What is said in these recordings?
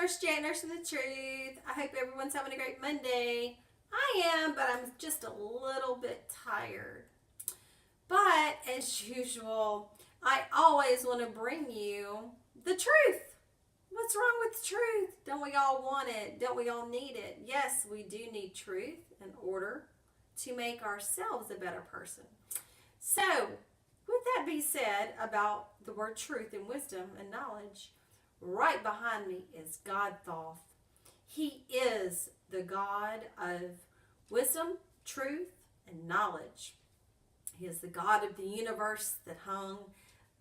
Nurse Jan, Nurse of the Truth. I hope everyone's having a great Monday. I am, but I'm just a little bit tired. But as usual, I always want to bring you the truth. What's wrong with truth? Don't we all want it? Don't we all need it? Yes, we do need truth in order to make ourselves a better person. So, with that being said about the word truth and wisdom and knowledge, right behind me is God Thoth. He is the God of wisdom, truth, and knowledge. He is the God of the universe that hung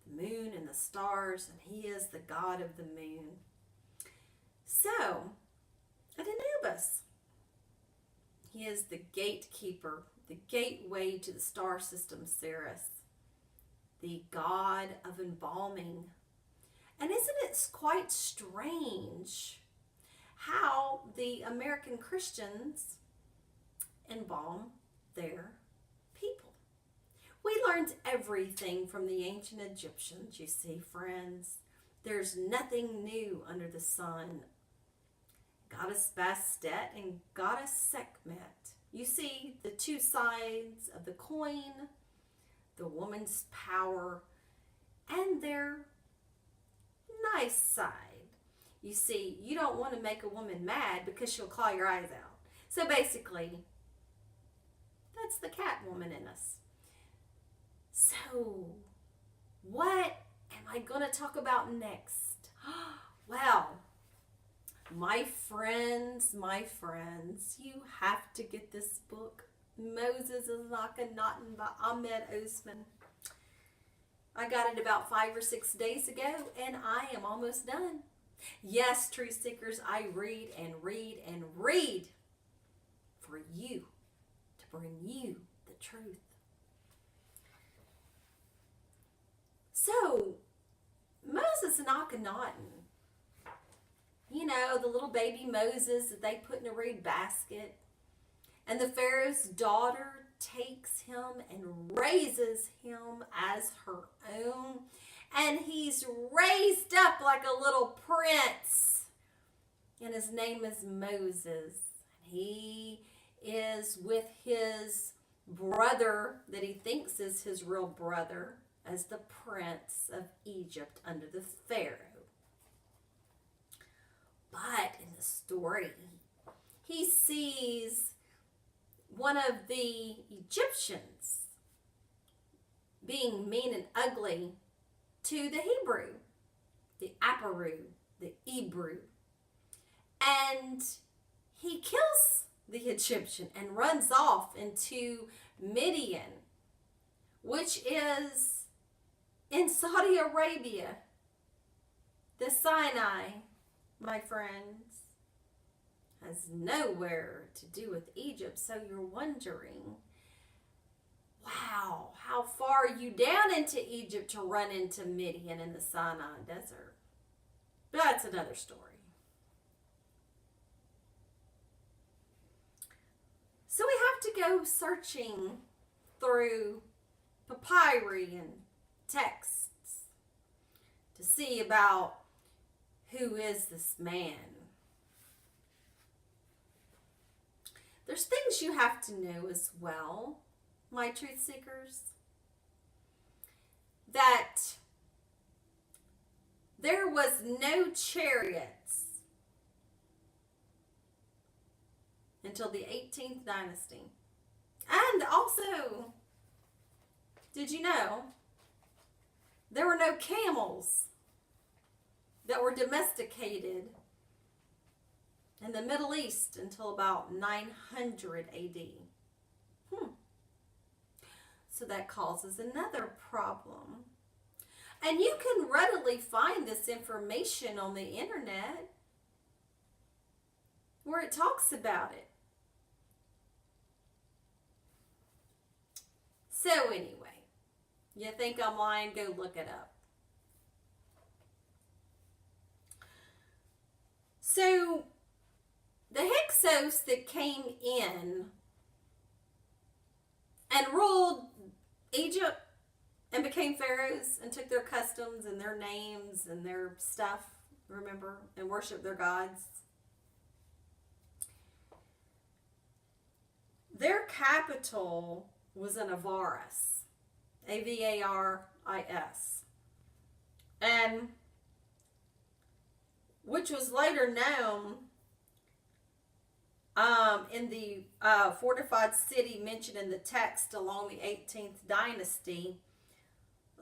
the moon and the stars, and he is the God of the moon. So, at Anubis, he is the gatekeeper, the gateway to the star system, Ceres, the God of embalming. And isn't it quite strange how the American Christians embalm their people? We learned everything from the ancient Egyptians, you see, friends. There's nothing new under the sun. Goddess Bastet and Goddess Sekhmet. You see the two sides of the coin, the woman's power, and their nice side. You see, you don't want to make a woman mad because she'll claw your eyes out. So basically, that's the cat woman in us. So, what am I going to talk about next? Well, my friends, you have to get this book, Moses is Akenaten by Ahmed Osman. I got it about 5 or 6 days ago, and I am almost done. Yes, truth seekers, I read and read and read for you, to bring you the truth. So, Moses and Akenaten, you know, the little baby Moses that they put in a reed basket, and the Pharaoh's daughter takes him and raises him as her own, and he's raised up like a little prince, and his name is Moses. He is with his brother that he thinks is his real brother as the prince of Egypt under the Pharaoh. But in the story, he sees one of the Egyptians being mean and ugly to the Hebrew, the Aparu, the Hebrew. And he kills the Egyptian and runs off into Midian, which is in Saudi Arabia, the Sinai, my friends, has nowhere to do with Egypt. So you're wondering, wow, how far are you down into Egypt to run into Midian in the Sinai desert? But that's another story. So we have to go searching through papyri and texts to see about who is this man. There's things you have to know as well, my truth seekers, that there was no chariots until the 18th dynasty. And also, did you know there were no camels that were domesticated in the Middle East until about 900 AD? So that causes another problem. And you can readily find this information on the internet where it talks about it. So anyway, you think I'm lying? Go look it up. So the Hyksos that came in and ruled Egypt and became pharaohs and took their customs and their names and their stuff remember, and worship their gods. Their capital was in Avaris, Avaris, and which was later known in the fortified city mentioned in the text along the 18th dynasty,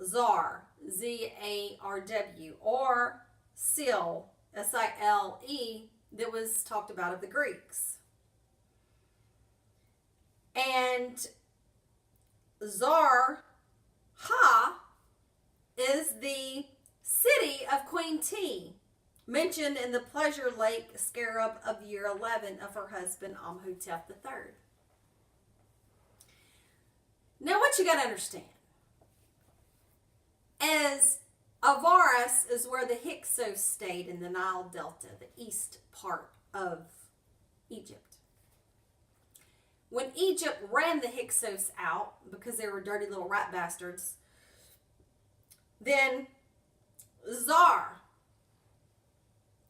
Zar, Zarw, or Sil, Sile, that was talked about of the Greeks. And Zar Ha is the city of Queen T, mentioned in the Pleasure Lake scarab of year 11 of her husband Amhotep III. Now, what you got to understand is Avaris is where the Hyksos stayed in the Nile Delta, the east part of Egypt. When Egypt ran the Hyksos out because they were dirty little rat bastards, then Zar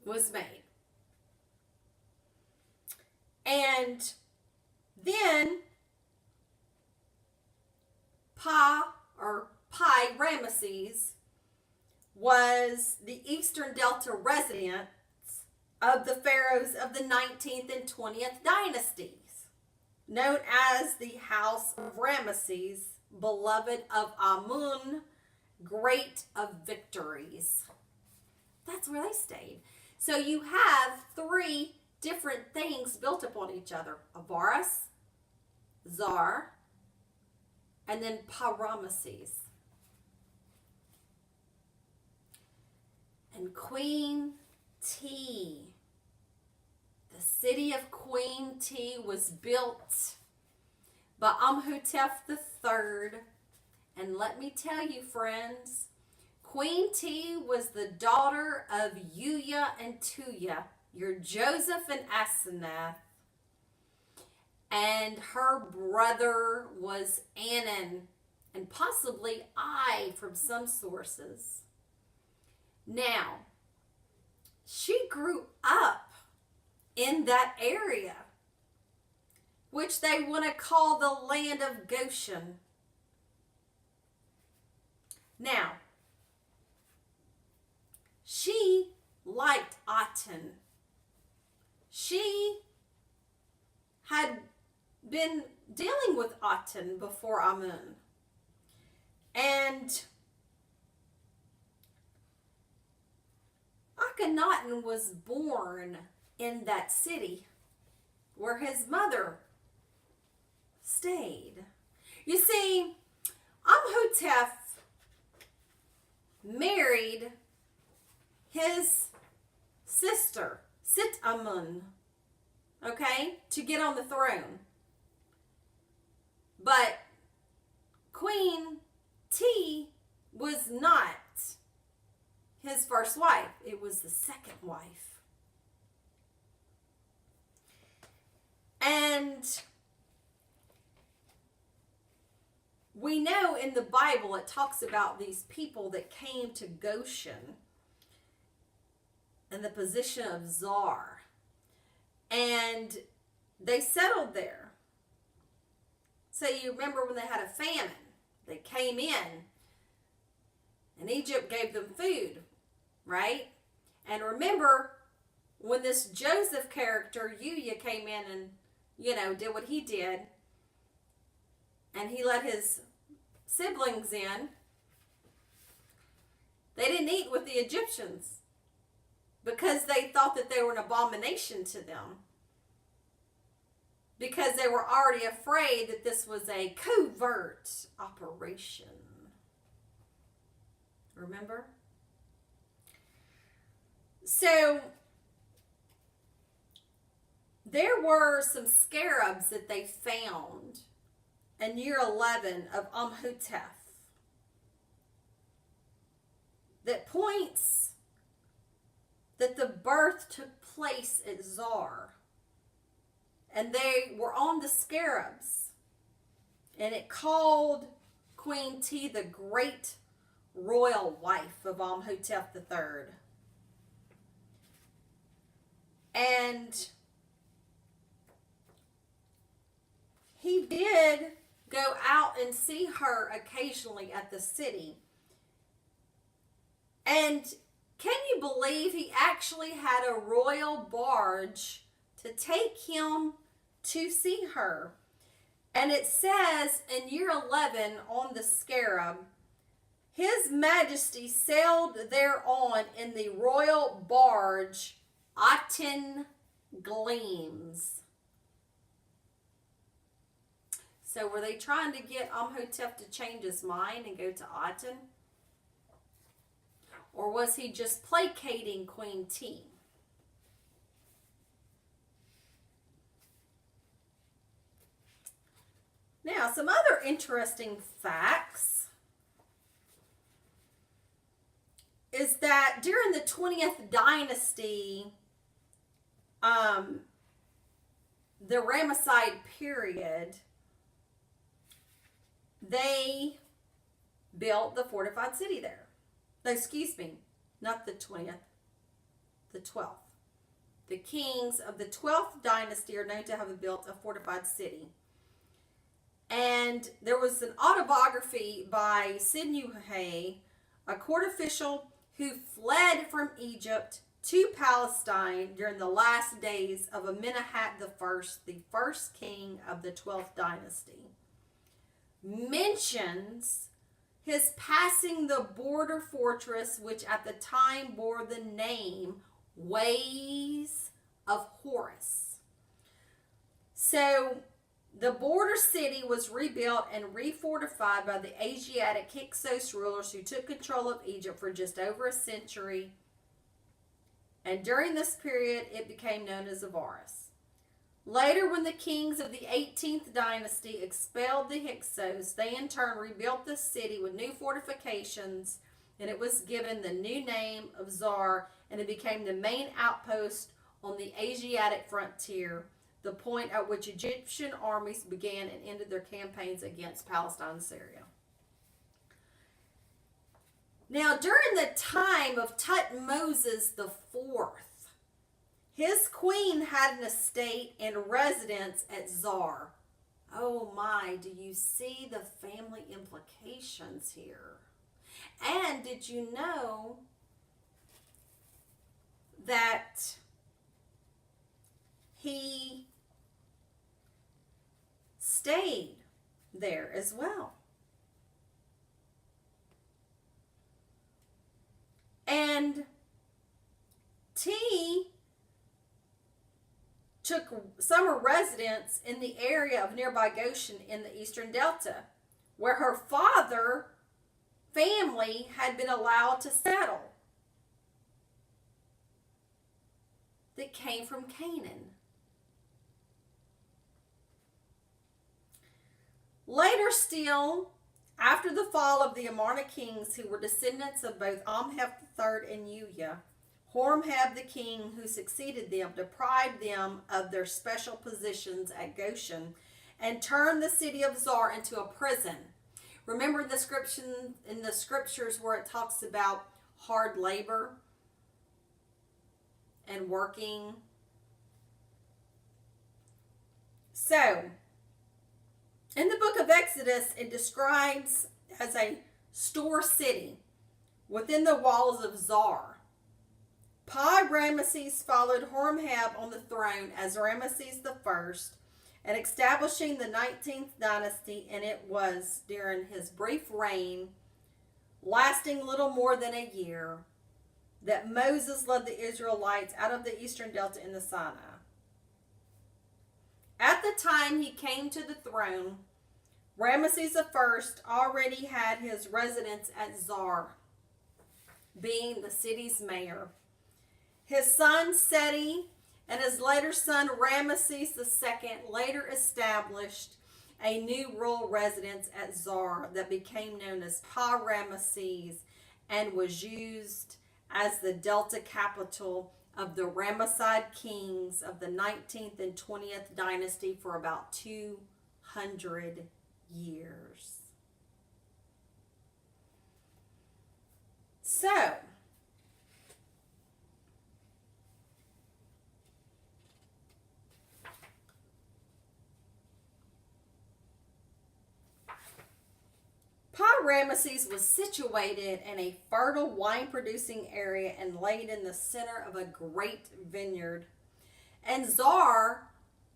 was made. And then Pi Ramesses was the Eastern Delta residence of the pharaohs of the 19th and 20th dynasties, known as the House of Ramesses, beloved of Amun, great of victories. That's where they stayed. So you have three different things built upon each other: Avaris, Zar, and then Ramesses. And Queen T, the city of Queen T, was built by Amhotep III. And let me tell you, friends, Queen T was the daughter of Uya and Tuya, your Joseph and Asenath, and her brother was Anan, and possibly I from some sources. Now, she grew up in that area, which they want to call the land of Goshen. Now, she liked Aten. She had been dealing with Aten before Amun. And Akenaten was born in that city where his mother stayed. You see, Amhotep married his sister, Sit-Amun, okay, to get on the throne. But Queen T was not his first wife. It was the second wife. And we know in the Bible it talks about these people that came to Goshen in the position of Zar. And they settled there. So you remember when they had a famine, they came in and Egypt gave them food, right? And remember when this Joseph character, Uya, came in and, did what he did, and he let his siblings in, they didn't eat with the Egyptians because they thought that they were an abomination to them, because they were already afraid that this was a covert operation. Remember? So there were some scarabs that they found in year 11 of Amhotep that points that the birth took place at Zar. And they were on the scarabs. And it called Queen T the great royal wife of Amhotep III. And he did go out and see her occasionally at the city. And can you believe he actually had a royal barge to take him to see her? And it says in year 11 on the scarab, His Majesty sailed thereon in the royal barge Aten Gleams. So were they trying to get Amhotep to change his mind and go to Aten? Or was he just placating Queen T? Now, some other interesting facts is that during the 20th dynasty, the Ramesside period, they built the fortified city there. No, excuse me, not the 20th, the 12th. The kings of the 12th dynasty are known to have built a fortified city. And there was an autobiography by Sinuhe, a court official who fled from Egypt to Palestine during the last days of Amenemhat I, the first king of the 12th dynasty, mentions his passing the border fortress, which at the time bore the name Ways of Horus. So the border city was rebuilt and refortified by the Asiatic Hyksos rulers who took control of Egypt for just over a century. And during this period, it became known as Avaris. Later, when the kings of the 18th dynasty expelled the Hyksos, they in turn rebuilt the city with new fortifications, and it was given the new name of Zar, and it became the main outpost on the Asiatic frontier, the point at which Egyptian armies began and ended their campaigns against Palestine and Syria. Now, during the time of Tutmosis IV, his queen had an estate and residence at Zar. Oh my, do you see the family implications here? And did you know that he stayed there as well? And T took summer residence in the area of nearby Goshen in the Eastern Delta, where her father family had been allowed to settle, that came from Canaan. Later still, after the fall of the Amarna kings, who were descendants of both Amhotep III and Uya, Horemheb the king who succeeded them deprived them of their special positions at Goshen and turned the city of Zar into a prison. Remember the description in the scriptures where it talks about hard labor and working? So, in the book of Exodus, it describes as a store city within the walls of Zar. Pi-Ramesses followed Horemheb on the throne as Ramesses I and establishing the 19th dynasty, and it was during his brief reign, lasting little more than a year, that Moses led the Israelites out of the Eastern Delta in the Sinai. At the time he came to the throne, Ramesses I already had his residence at Zar, being the city's mayor. His son Seti and his later son Ramesses II later established a new royal residence at Zar that became known as Pi-Ramesses and was used as the Delta capital of the Ramesside kings of the 19th and 20th dynasty for about 200 years. So, Ramesses was situated in a fertile wine-producing area and laid in the center of a great vineyard. And Zar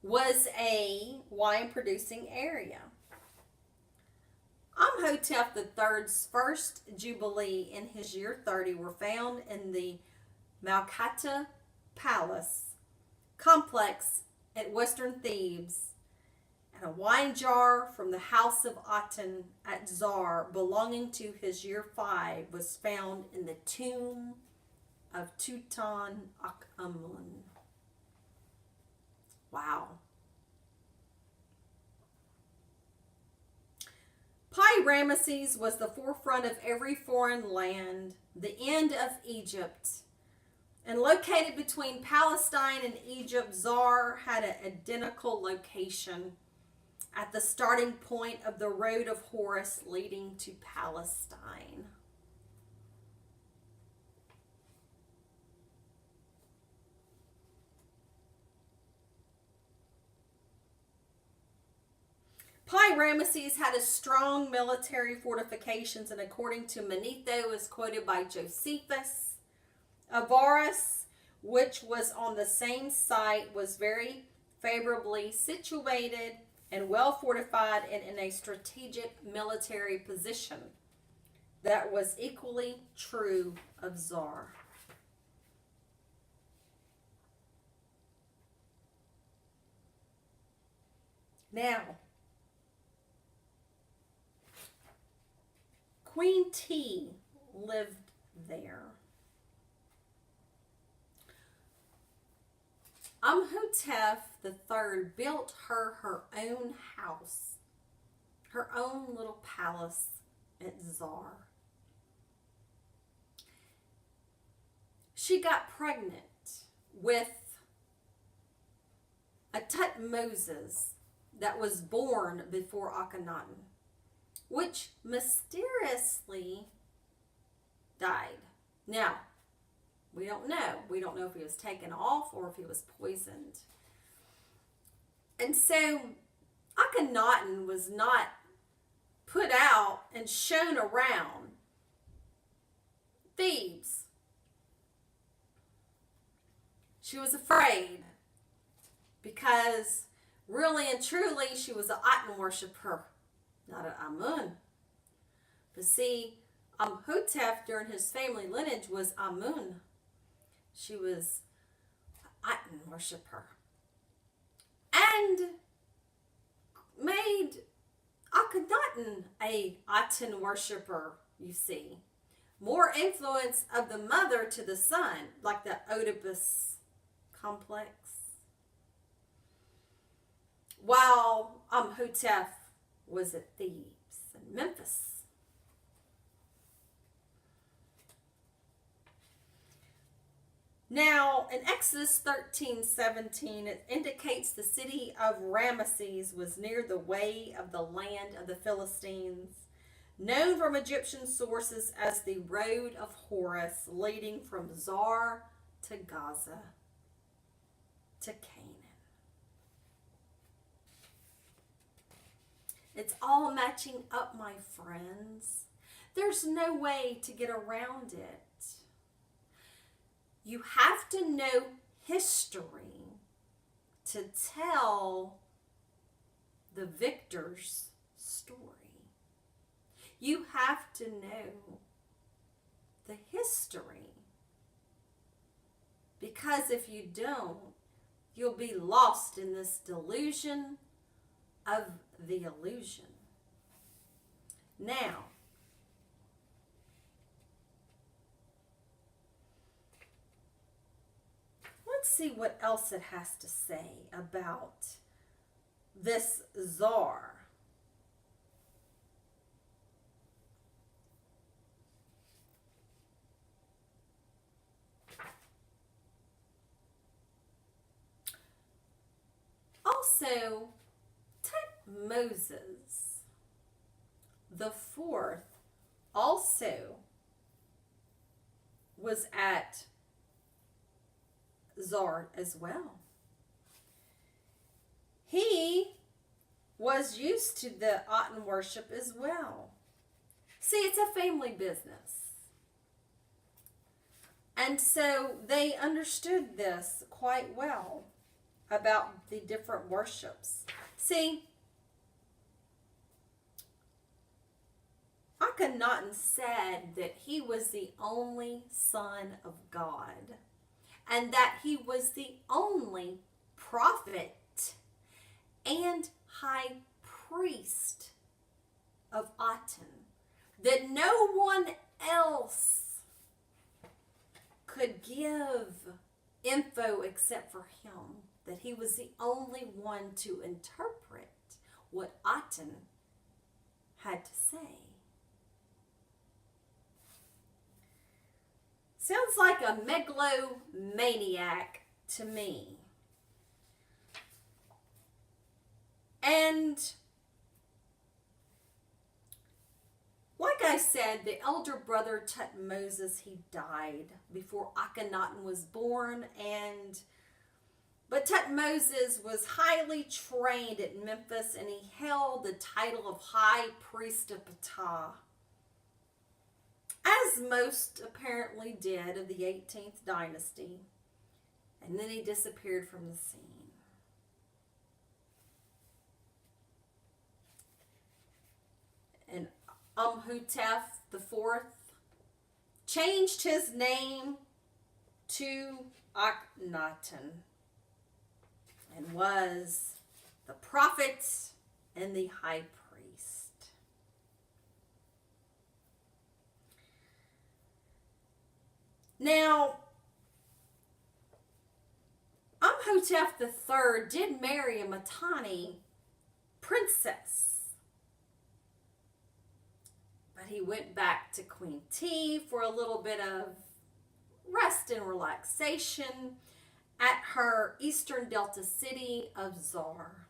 was a wine-producing area. Amenhotep III's first jubilee in his year 30 were found in the Malkata Palace complex at western Thebes, and a wine jar from the house of Aten at Zar belonging to his year 5 was found in the tomb of Tutankhamun. Wow. Pi-Ramesses was the forefront of every foreign land, the end of Egypt. And located between Palestine and Egypt, Zar had an identical location at the starting point of the road of Horus leading to Palestine. Pi-Ramesses had a strong military fortifications, and according to Manetho, as quoted by Josephus, Avaris, which was on the same site, was very favorably situated and well fortified and in a strategic military position. That was equally true of Zar. Now, Queen T lived there. Amenhotep III built her own house, her own little palace at Zar. She got pregnant with a Tutmosis that was born before Akenaten, which mysteriously died. Now, we don't know. We don't know if he was taken off or if he was poisoned. And so Akenaten was not put out and shown around Thebes. She was afraid because really and truly she was an Aten worshiper, not an Amun. But see, Amenhotep during his family lineage was Amun. She was an Aten worshiper. And made Akenaten a Aten worshiper, you see. More influence of the mother to the son, like the Oedipus complex. While Amenhotep was at Thebes and Memphis. Now, in Exodus 13:17, it indicates the city of Ramesses was near the way of the land of the Philistines, known from Egyptian sources as the road of Horus, leading from Zar to Gaza to Canaan. It's all matching up, my friends. There's no way to get around it. You have to know history to tell the victor's story. You have to know the history. Because if you don't, you'll be lost in this delusion of the illusion. Now, let's see what else it has to say about this Zar. Also, Tutmosis the fourth also was at Zar as well. He was used to the Aten worship as well. See, it's a family business. And so they understood this quite well about the different worships. See, Akenaten said that he was the only son of God and that he was the only prophet and high priest of Aten, that no one else could give info except for him, that he was the only one to interpret what Aten had to say. Sounds like a megalomaniac to me. And like I said, the elder brother Tutmosis, he died before Akenaten was born, but Tutmosis was highly trained at Memphis, and he held the title of High Priest of Ptah, as most apparently did of the 18th dynasty, and then he disappeared from the scene. And Amhotep IV changed his name to Akenaten and was the prophet and the high priest. Now, Amhotep III did marry a Mitanni princess, but he went back to Queen T for a little bit of rest and relaxation at her eastern delta city of Zar,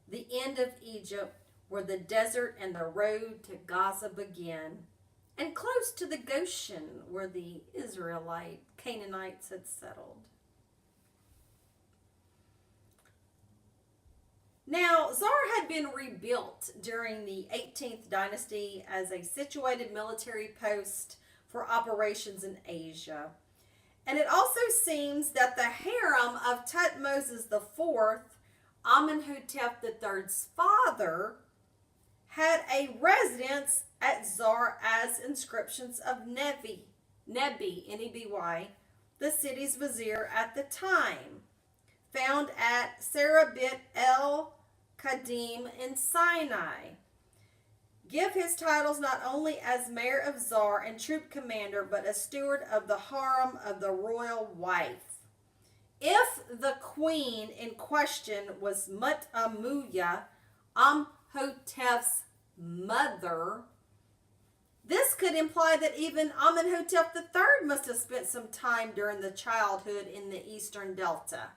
the end of Egypt, where the desert and the road to Gaza begin, and close to the Goshen, where the Israelite Canaanites had settled. Now, Zar had been rebuilt during the 18th dynasty as a situated military post for operations in Asia. And it also seems that the harem of Tutmosis IV, Amenhotep III's father, had a residence at Zar, as inscriptions of Nebi, N-E-B-Y, the city's vizier at the time, found at Serabit el Kadim in Sinai, give his titles not only as mayor of Zar and troop commander, but as steward of the harem of the royal wife. If the queen in question was Mut-Amuya, Amhotep's mother, this could imply that even Amenhotep III must have spent some time during the childhood in the eastern delta,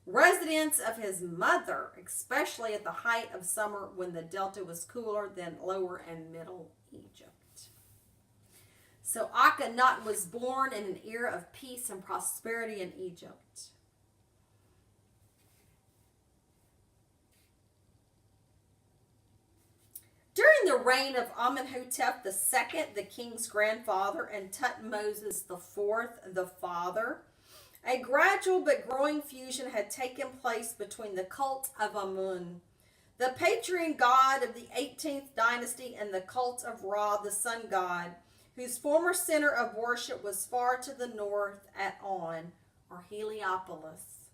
residence of his mother, especially at the height of summer when the delta was cooler than lower and middle Egypt. So Akhenaten was born in an era of peace and prosperity in Egypt. During the reign of Amenhotep II, the king's grandfather, and Tutmosis IV, the father, a gradual but growing fusion had taken place between the cult of Amun, the patron god of the 18th dynasty, and the cult of Ra, the sun god, whose former center of worship was far to the north at On, or Heliopolis,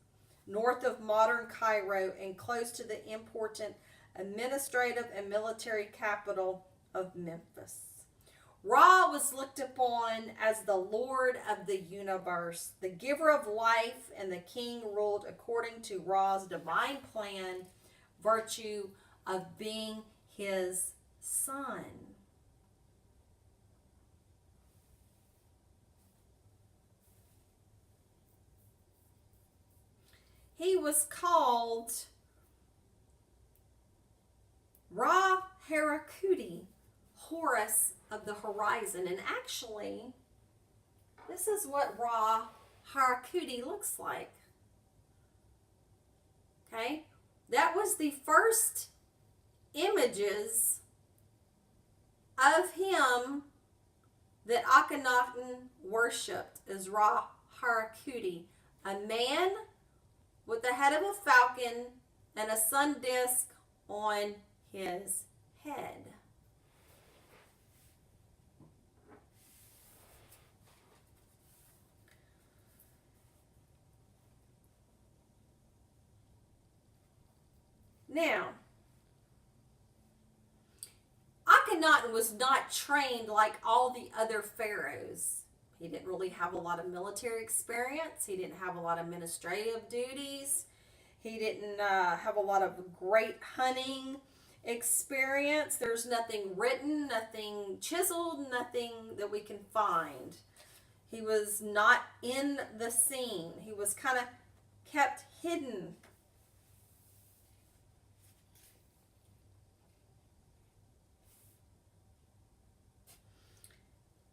north of modern Cairo and close to the important administrative and military capital of Memphis. Ra was looked upon as the Lord of the universe, the giver of life, and the king ruled according to Ra's divine plan, virtue of being his son. He was called Ra Harakudi, Horus of the horizon. And actually, this is what Ra Harakudi looks like. Okay? That was the first images of him that Akenaten worshipped is Ra Harakuti, a man with the head of a falcon and a sun disk on his head. Now, Akenaten was not trained like all the other pharaohs. He didn't really have a lot of military experience. He didn't have a lot of administrative duties. He didn't have a lot of great hunting experience. There's nothing written, nothing chiseled, nothing that we can find. He was not in the scene. He was kind of kept hidden.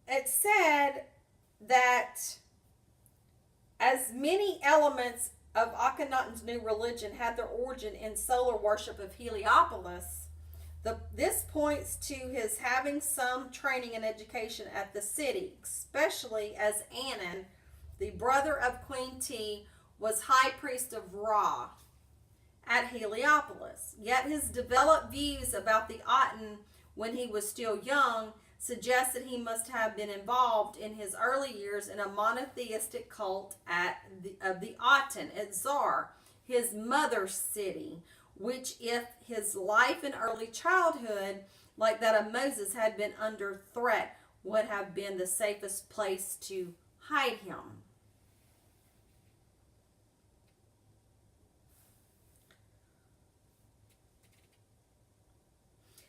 It said that as many elements of Akhenaten's new religion had their origin in solar worship of Heliopolis, this points to his having some training and education at the city, especially as Anan, the brother of Queen T, was high priest of Ra at Heliopolis. Yet his developed views about the Aten when he was still young suggest that he must have been involved in his early years in a monotheistic cult of the Aten at Zar, his mother city, which, if his life in early childhood, like that of Moses, had been under threat, would have been the safest place to hide him.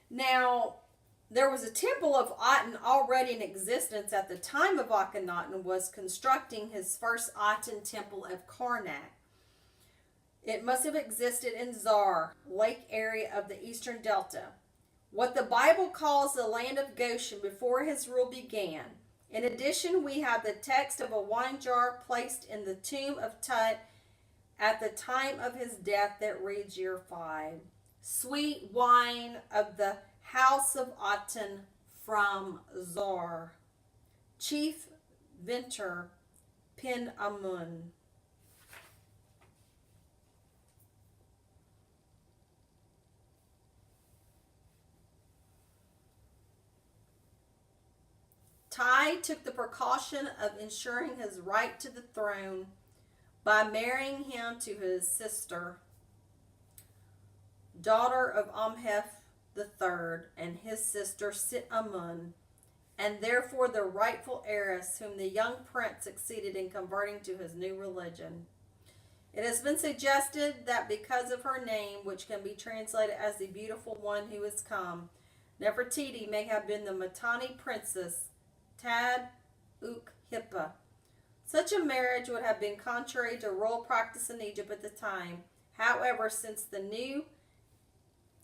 Now, there was a temple of Aten already in existence at the time of Akhenaten was constructing his first Aten temple of Karnak. It must have existed in Zar, lake area of the eastern delta, what the Bible calls the land of Goshen before his rule began. In addition, we have the text of a wine jar placed in the tomb of Tut at the time of his death that reads year 5. Sweet wine of the house of Aten from Zar. Chief Venter Pin Amun. Tai took the precaution of ensuring his right to the throne by marrying him to his sister, daughter of Amheph III, and his sister Sit Amun, and therefore the rightful heiress whom the young prince succeeded in converting to his new religion. It has been suggested that because of her name, which can be translated as the beautiful one who has come, Nefertiti may have been the Mitanni princess Tad Uk Hippa. Such a marriage would have been contrary to royal practice in Egypt at the time. However, since the new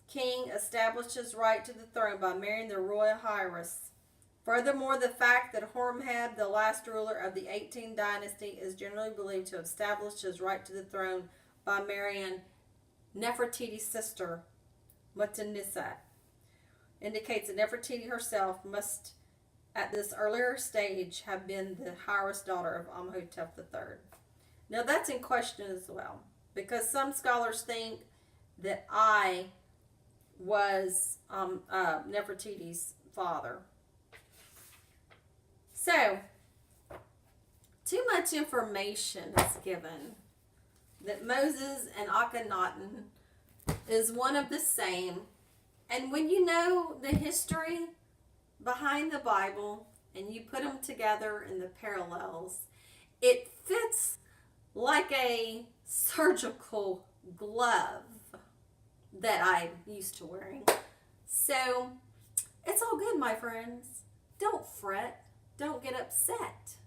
king established his right to the throne by marrying the royal heiress. Furthermore, the fact that Horemheb, the last ruler of the 18th dynasty, is generally believed to have established his right to the throne by marrying Nefertiti's sister, Mutanisat, indicates that Nefertiti herself must, at this earlier stage, have been the heiress daughter of Amenhotep III. Now that's in question as well, because some scholars think that I was Nefertiti's father. So, too much information is given that Moses and Akenaten is one of the same. And when you know the history behind the Bible and you put them together in the parallels, it fits like a surgical glove that I'm used to wearing. So it's all good, my friends. Don't fret. Don't get upset.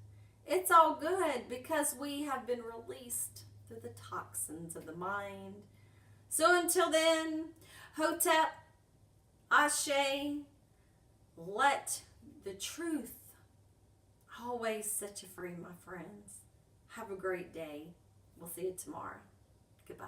It's all good because we have been released through the toxins of the mind. So until then, Hotep, Ashe, let the truth always set you free, my friends. Have a great day. We'll see you tomorrow. Goodbye.